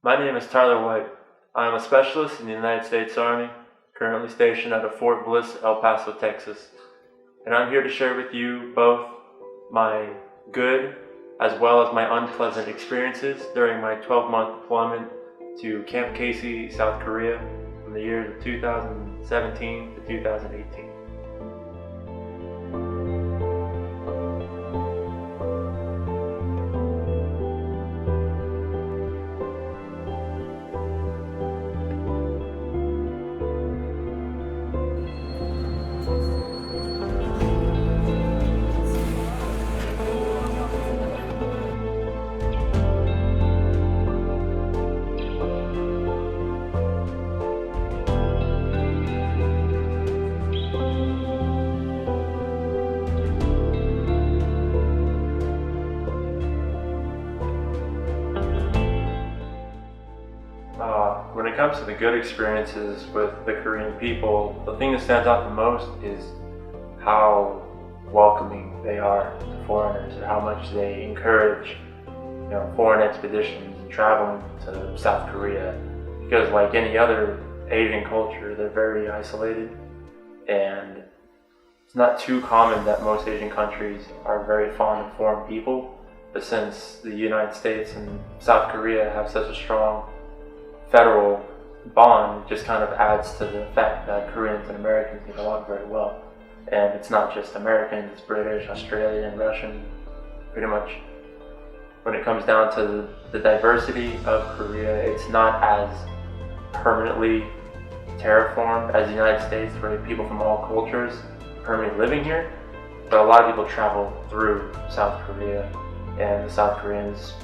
My name is Tyler White. I am a specialist in the United States Army, currently stationed out of Fort Bliss, El Paso, Texas. And I'm here to share with you both my good as well as my unpleasant experiences during my 12-month deployment to Camp Casey, South Korea from the years of 2017 to 2018. When it comes to the good experiences with the Korean people, the thing that stands out the most is how welcoming they are to foreigners, and how much they encourage, foreign expeditions and traveling to South Korea. Because like any other Asian culture, they're very isolated, and it's not too common that most Asian countries are very fond of foreign people. But since the United States and South Korea have such a strong federal bond, just kind of adds to the fact that Koreans and Americans get along very well. And it's not just Americans, it's British, Australian, Russian, pretty much. When it comes down to the diversity of Korea, it's not as permanently terraformed as the United States, where people from all cultures are permanently living here. But a lot of people travel through South Korea, and the South Koreans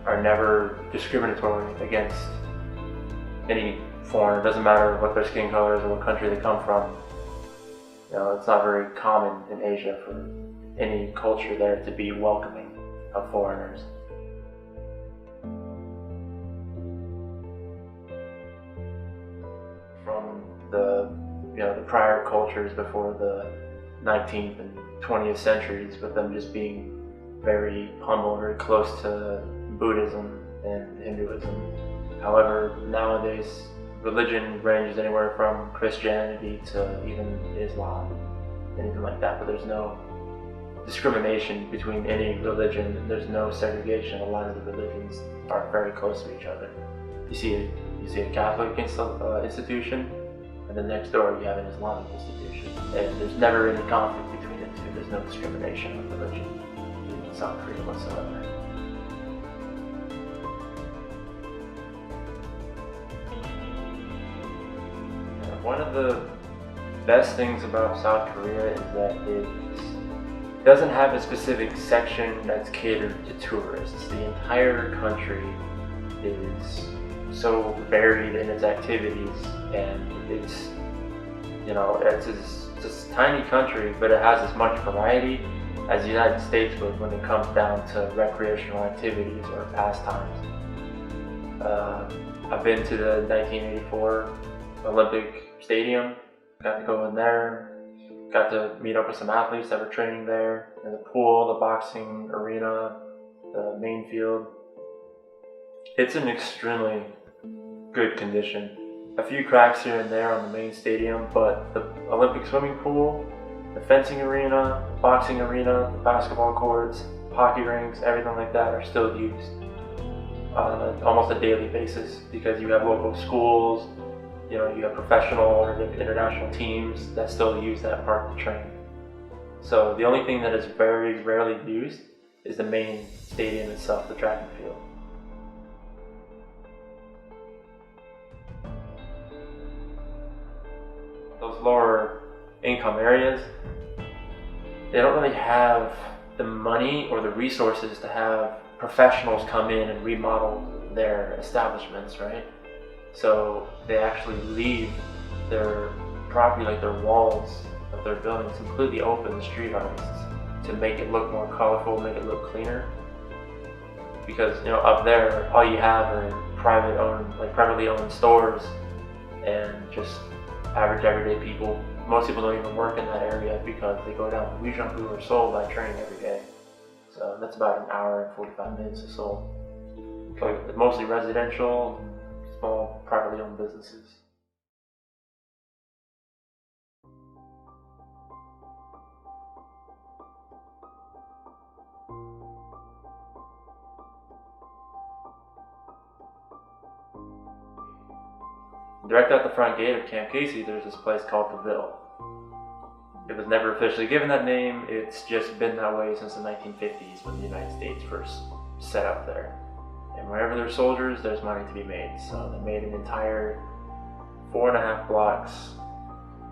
are never discriminatory against any foreigner. It doesn't matter what their skin color is or what country they come from. It's not very common in Asia for any culture there to be welcoming of foreigners. From the prior cultures before the 19th and 20th centuries, with them just being very humble, very close to Buddhism and Hinduism. However, nowadays, religion ranges anywhere from Christianity to even Islam, anything like that. But there's no discrimination between any religion. There's no segregation. A lot of the religions are very close to each other. You see a Catholic institution, and then next door you have an Islamic institution. And there's never any conflict between the two. There's no discrimination of religion in South Korea whatsoever. One of the best things about South Korea is that it doesn't have a specific section that's catered to tourists. The entire country is so varied in its activities, and it's a tiny country, but it has as much variety as the United States would when it comes down to recreational activities or pastimes. I've been to the 1984 Olympic Stadium, got to go in there, got to meet up with some athletes that were training there, in the pool, the boxing arena, the main field. It's in extremely good condition. A few cracks here and there on the main stadium, but the Olympic swimming pool, the fencing arena, the boxing arena, the basketball courts, hockey rinks, everything like that are still used on almost a daily basis, because you have local schools, you have professional or international teams that still use that park to train. So the only thing that is very rarely used is the main stadium itself, the track and field. Those lower income areas, they don't really have the money or the resources to have professionals come in and remodel their establishments, right? So they actually leave their property, like their walls of their buildings, completely open to street artists to make it look more colorful, make it look cleaner. Because up there, all you have are privately owned stores and just average everyday people. Most people don't even work in that area because they go down to Uijeongbu or Seoul by train every day. So that's about an hour and 45 minutes to Seoul. like mostly residential, small privately owned businesses. Direct out the front gate of Camp Casey, there's this place called the Ville. It was never officially given that name, it's just been that way since the 1950s when the United States first set up there. And wherever there's soldiers, there's money to be made. So they made an entire 4.5 blocks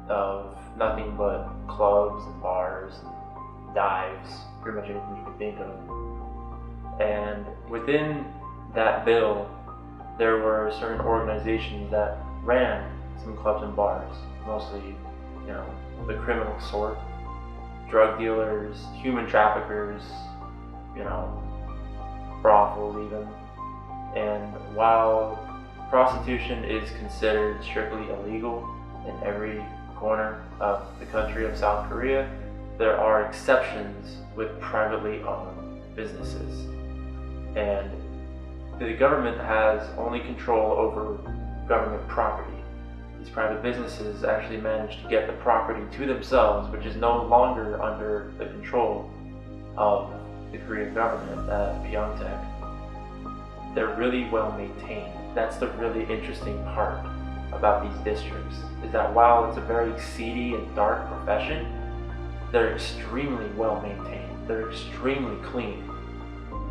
of nothing but clubs and bars and dives, pretty much anything you could think of. And within that Ville, there were certain organizations that ran some clubs and bars, mostly, the criminal sort, drug dealers, human traffickers, brothels even. And while prostitution is considered strictly illegal in every corner of the country of South Korea, there are exceptions with privately owned businesses. And the government has only control over government property. These private businesses actually manage to get the property to themselves, which is no longer under the control of the Korean government at Pyeongtaek. They're really well maintained. That's the really interesting part about these districts, is that while it's a very seedy and dark profession, they're extremely well maintained. They're extremely clean.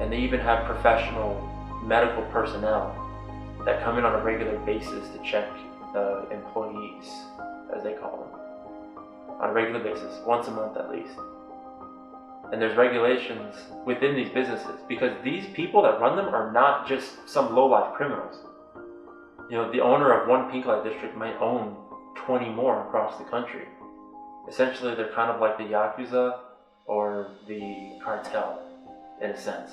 And they even have professional medical personnel that come in on a regular basis to check the employees, as they call them, on a regular basis, once a month at least. And there's regulations within these businesses because these people that run them are not just some low-life criminals. The owner of one pink light district might own 20 more across the country. Essentially, they're kind of like the Yakuza or the cartel, in a sense.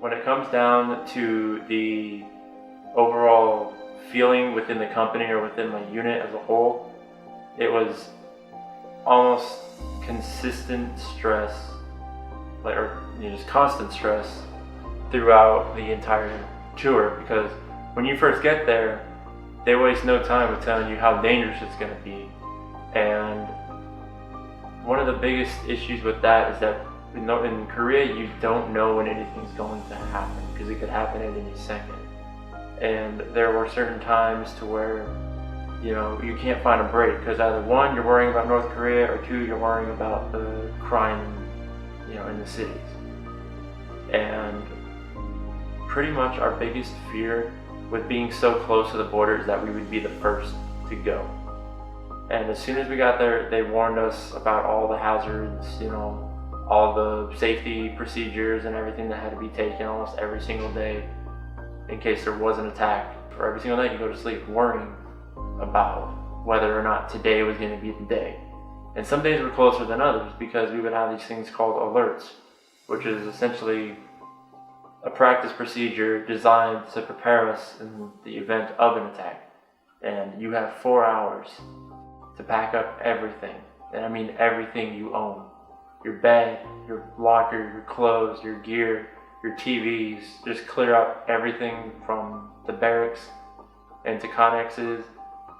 When it comes down to the overall feeling within the company or within my unit as a whole, it was almost consistent stress, just constant stress throughout the entire tour, because when you first get there, they waste no time with telling you how dangerous it's going to be. And one of the biggest issues with that is that in Korea, you don't know when anything's going to happen, because it could happen at any second. And there were certain times to where, you can't find a break, because either one, you're worrying about North Korea, or two, you're worrying about the crime, in the cities. And pretty much our biggest fear with being so close to the border is that we would be the first to go. And as soon as we got there, they warned us about all the hazards, all the safety procedures and everything that had to be taken almost every single day in case there was an attack. For every single night you go to sleep worrying about whether or not today was going to be the day. And some days were closer than others because we would have these things called alerts, which is essentially a practice procedure designed to prepare us in the event of an attack. And you have 4 hours to pack up everything, and I mean everything you own. Your bed, your locker, your clothes, your gear, your TVs, just clear out everything from the barracks into connexes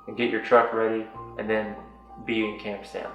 and get your truck ready and then be in Camp Stanley.